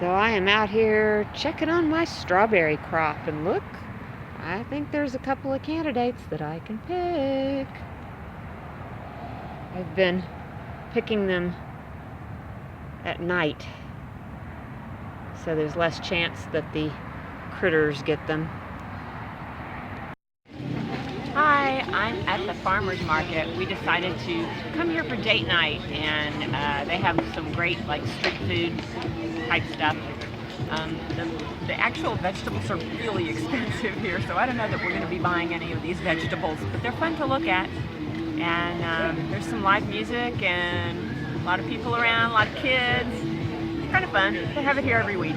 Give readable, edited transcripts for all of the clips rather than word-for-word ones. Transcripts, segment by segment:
So I am out here checking on my strawberry crop, and look, I think there's a couple of candidates that I can pick. I've been picking them at night, so there's less chance that the critters get them. Hi, I'm at the farmer's market. We decided to come here for date night, and they have some great street food type stuff. The actual vegetables are really expensive here, so I don't know that we're going to be buying any of these vegetables, but they're fun to look at. And there's some live music and a lot of people around, a lot of kids. It's kind of fun. They have it here every week.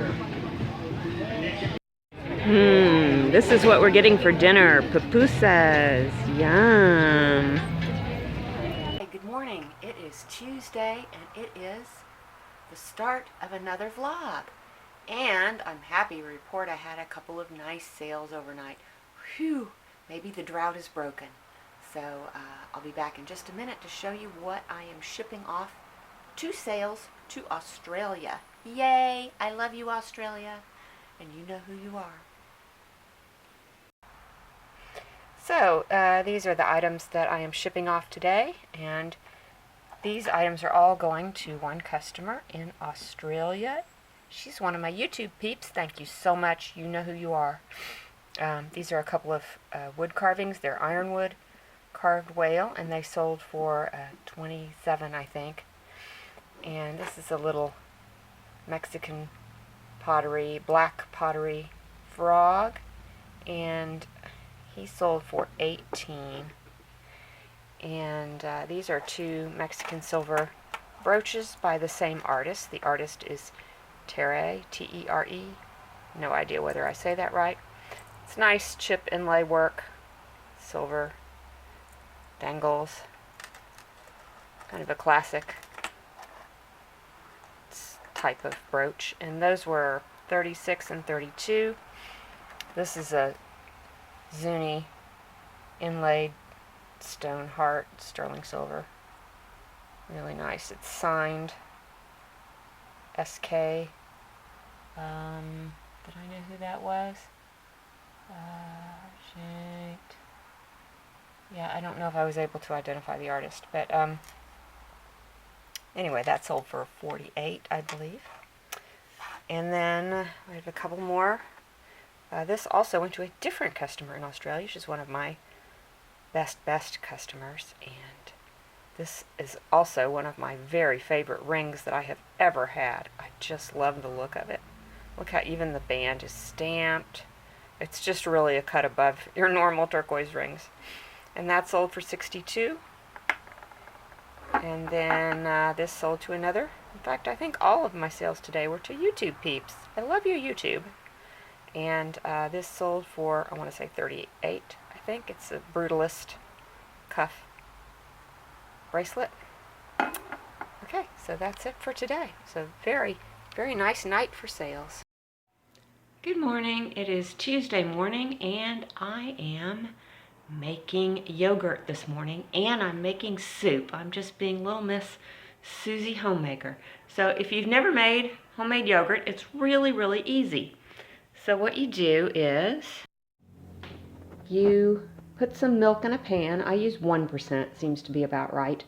This is what we're getting for dinner. Pupusas. Yum. Hey, good morning. It is Tuesday, and it is the start of another vlog. And I'm happy to report I had a couple of nice sales overnight. Whew, maybe the drought is broken. So I'll be back in just a minute to show you what I am shipping off to sales to Australia. Yay! I love you, Australia. And you know who you are. So these are the items that I am shipping off today, and these items are all going to one customer in Australia. She's one of my YouTube peeps. Thank you so much. You know who you are. These are a couple of wood carvings. They're ironwood carved whale, and they sold for $27, I think. And this is a little Mexican pottery, black pottery frog, and he sold for $18. And these are two Mexican silver brooches by the same artist. The artist is Tere, T-E-R-E. No idea whether I say that right. It's nice chip inlay work, silver dangles, kind of a classic type of brooch. And those were 36 and 32. This is a Zuni inlaid stone heart, sterling silver. Really nice. It's signed SK. Did I know who that was? Shit. Yeah, I don't know if I was able to identify the artist, but anyway, that sold for $48, I believe. And then we have a couple more. This also went to a different customer in Australia. She's one of my best customers, and this is also one of my very favorite rings that I have ever had. I just love the look of it. Look how even the band is stamped. It's just really a cut above your normal turquoise rings. And that sold for $62. And then this sold to another. In fact, I think all of my sales today were to YouTube peeps. I love you, YouTube. And this sold for, I want to say $38, I think. It's a Brutalist cuff bracelet. Okay, so that's it for today. So very nice night for sales. Good morning. It is Tuesday morning, and I am making yogurt this morning, and I'm making soup. I'm just being Little Miss Susie Homemaker. So if you've never made homemade yogurt, it's really easy. So what you do is you put some milk in a pan. I use 1%, seems to be about right.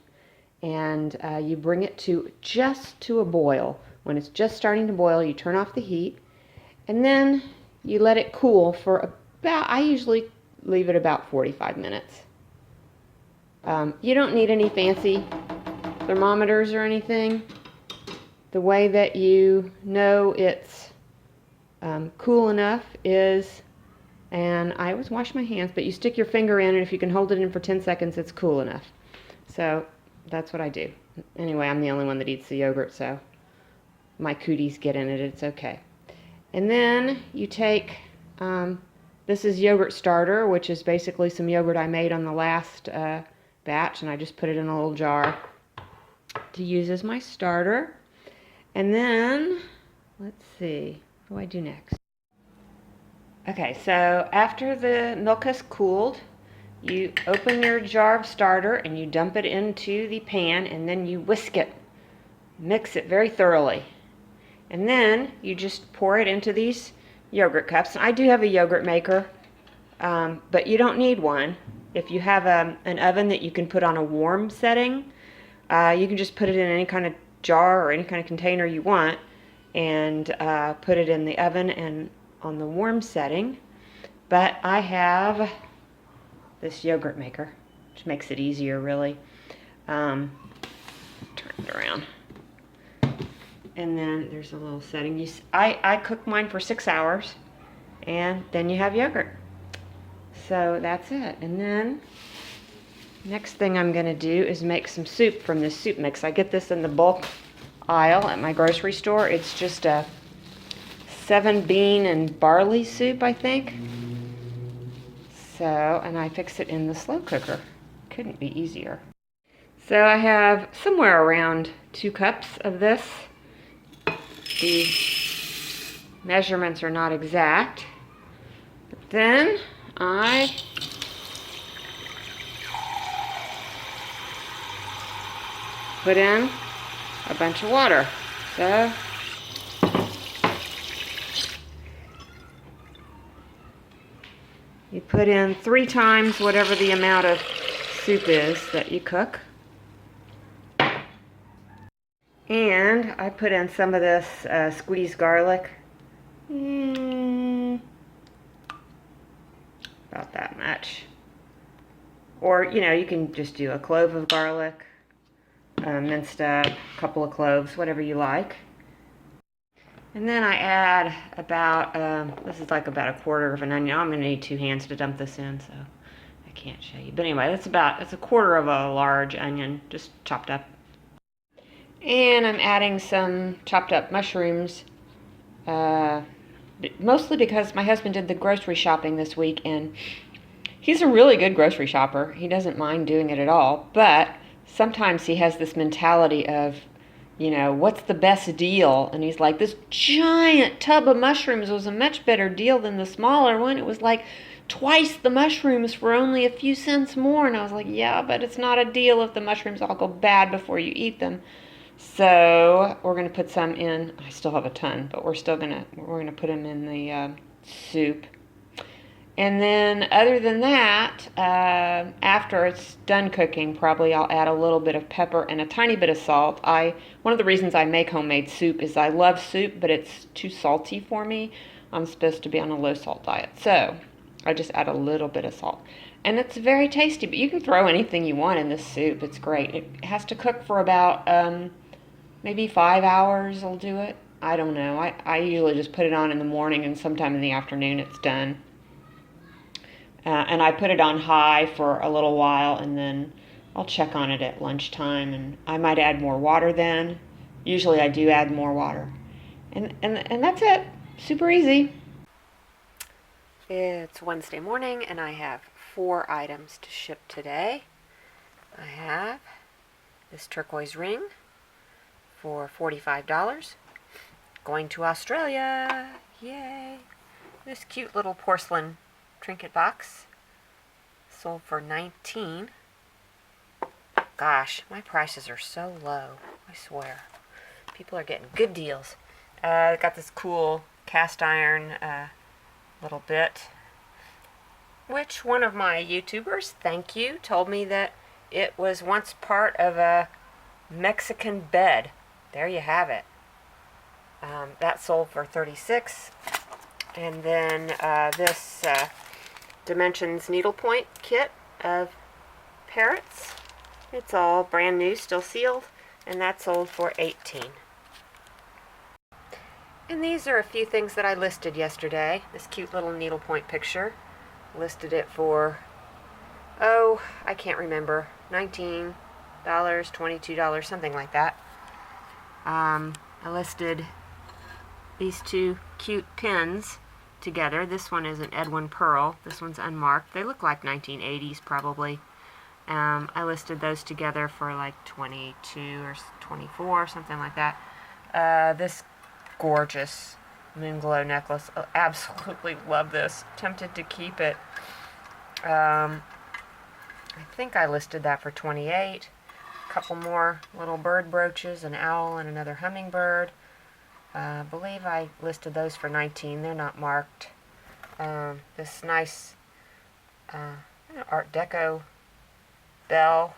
And you bring it to just to a boil. When it's just starting to boil, you turn off the heat, and then you let it cool for about, I usually leave it about 45 minutes. You don't need any fancy thermometers or anything. The way that you know it's cool enough is, and I always wash my hands, but you stick your finger in, and if you can hold it in for 10 seconds, it's cool enough. So that's what I do. Anyway, I'm the only one that eats the yogurt, so my cooties get in it. It's okay. And then you take, this is yogurt starter, which is basically some yogurt I made on the last batch, and I just put it in a little jar to use as my starter. And then, let's see, what do I do next? Okay, so after the milk has cooled, you open your jar of starter and you dump it into the pan, and then you whisk it. Mix it very thoroughly. And then you just pour it into these yogurt cups. I do have a yogurt maker, but you don't need one. If you have an oven that you can put on a warm setting, you can just put it in any kind of jar or any kind of container you want and put it in the oven and on the warm setting. But I have this yogurt maker, which makes it easier, really. Turn it around. And then there's a little setting. I cook mine for 6 hours, and then you have yogurt. So that's it. And then next thing I'm going to do is make some soup from this soup mix. I get this in the bulk aisle at my grocery store. It's just a 7-bean and barley soup, I think. So, and I fix it in the slow cooker. Couldn't be easier. So I have somewhere around 2 cups of this. The measurements are not exact. But then I put in a bunch of water. So you put in 3 times whatever the amount of soup is that you cook. And I put in some of this squeezed garlic. About that much. Or, you know, you can just do a clove of garlic, minced up, a couple of cloves, whatever you like. And then I add about, this is like about a quarter of an onion. I'm going to need 2 hands to dump this in, so I can't show you. But anyway, it's a quarter of a large onion, just chopped up. And I'm adding some chopped up mushrooms, mostly because my husband did the grocery shopping this week, and he's a really good grocery shopper. He doesn't mind doing it at all, but sometimes he has this mentality of, you know, what's the best deal? And he's like, this giant tub of mushrooms was a much better deal than the smaller one. It was like twice the mushrooms for only a few cents more. And I was like, yeah, but it's not a deal if the mushrooms all go bad before you eat them. So we're going to put some in. I still have a ton, but we're going to put them in the soup. And then other than that, after it's done cooking, probably I'll add a little bit of pepper and a tiny bit of salt. One of the reasons I make homemade soup is I love soup, but it's too salty for me. I'm supposed to be on a low salt diet. So I just add a little bit of salt. And it's very tasty, but you can throw anything you want in this soup. It's great. It has to cook for about maybe 5 hours will do it. I don't know. I usually just put it on in the morning, and sometime in the afternoon it's done. And I put it on high for a little while, and then I'll check on it at lunchtime, and I might add more water then. Usually I do add more water. And that's it. Super easy. It's Wednesday morning, and I have 4 items to ship today. I have this turquoise ring for $45. Going to Australia. Yay. This cute little porcelain trinket box sold for $19. Gosh, my prices are so low, I swear. People are getting good deals. I got this cool cast iron little bit, which one of my YouTubers, thank you, told me that it was once part of a Mexican bed. There you have it. That sold for $36. And then this Dimensions needlepoint kit of parrots. It's all brand new, still sealed, and that sold for $18. And these are a few things that I listed yesterday. This cute little needlepoint picture. Listed it for, oh, I can't remember, $19, $22, something like that. I listed these 2 cute pins together. This one is an Edwin Pearl. This one's unmarked. They look like 1980s probably. I listed those together for like 22 or 24, something like that. This gorgeous Moonglow necklace. I absolutely love this. Tempted to keep it. I think I listed that for 28. A couple more little bird brooches, an owl and another hummingbird. I believe I listed those for $19. They're not marked. This nice Art Deco bell.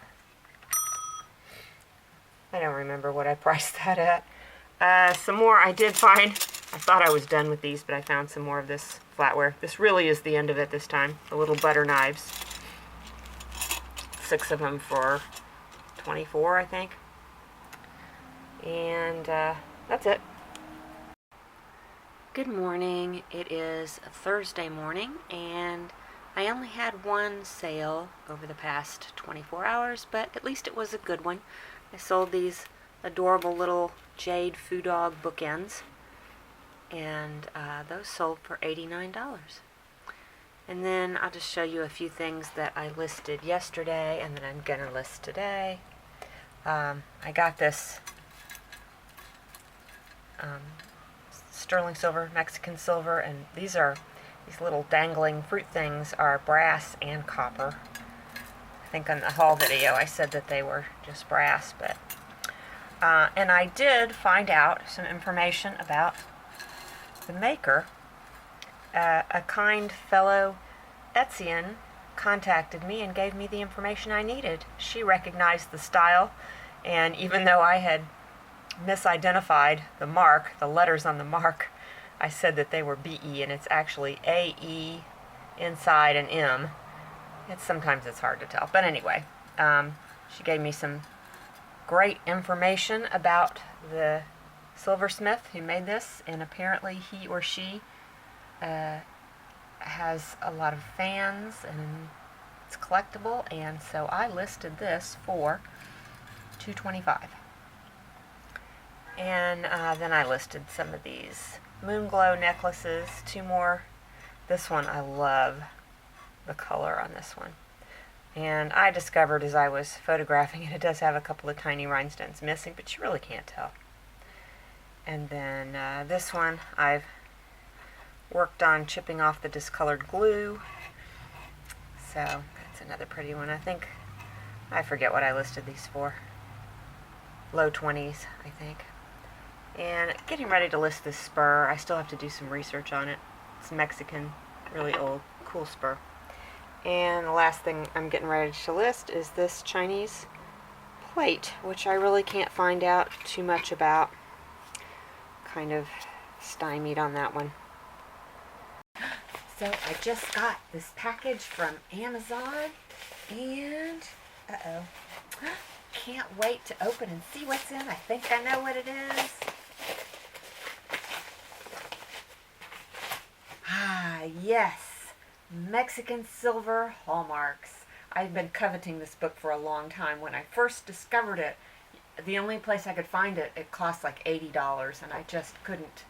I don't remember what I priced that at. Some more I did find. I thought I was done with these, but I found some more of this flatware. This really is the end of it this time. The little butter knives. 6 of them for $24, I think. And that's it. Good morning. It is a Thursday morning, and I only had one sale over the past 24 hours, but at least it was a good one. I sold these adorable little jade foo dog bookends, and those sold for $89. And then I'll just show you a few things that I listed yesterday and that I'm going to list today. I got this sterling silver, Mexican silver, and these little dangling fruit things are brass and copper. I think on the haul video I said that they were just brass, but and I did find out some information about the maker. A kind fellow Etzian contacted me and gave me the information I needed. She recognized the style, and even though I had misidentified the mark, the letters on the mark, I said that they were BE, and it's actually AE inside an M. Sometimes it's hard to tell, but anyway, she gave me some great information about the silversmith who made this, and apparently he or she has a lot of fans, and it's collectible, and so I listed this for $225. And then I listed some of these Moonglow necklaces, 2 more. This one, I love the color on this one. And I discovered as I was photographing it does have a couple of tiny rhinestones missing, but you really can't tell. And then this one, I've worked on chipping off the discolored glue. So that's another pretty one. I forget what I listed these for. Low 20s, I think. And getting ready to list this spur. I still have to do some research on it. It's Mexican, really old, cool spur. And the last thing I'm getting ready to list is this Chinese plate, which I really can't find out too much about. Kind of stymied on that one. So I just got this package from Amazon, and can't wait to open and see what's in. I think I know what it is. Ah, yes, Mexican silver hallmarks. I've been coveting this book for a long time. When I first discovered it, the only place I could find it, it cost like $80, and I just couldn't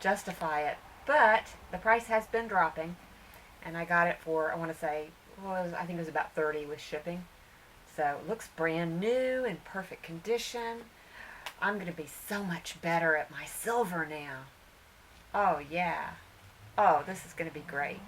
justify it. But the price has been dropping, and I got it for, I want to say, I think it was about $30 with shipping. So it looks brand new, in perfect condition. I'm going to be so much better at my silver now. Oh, yeah. Oh, this is going to be great.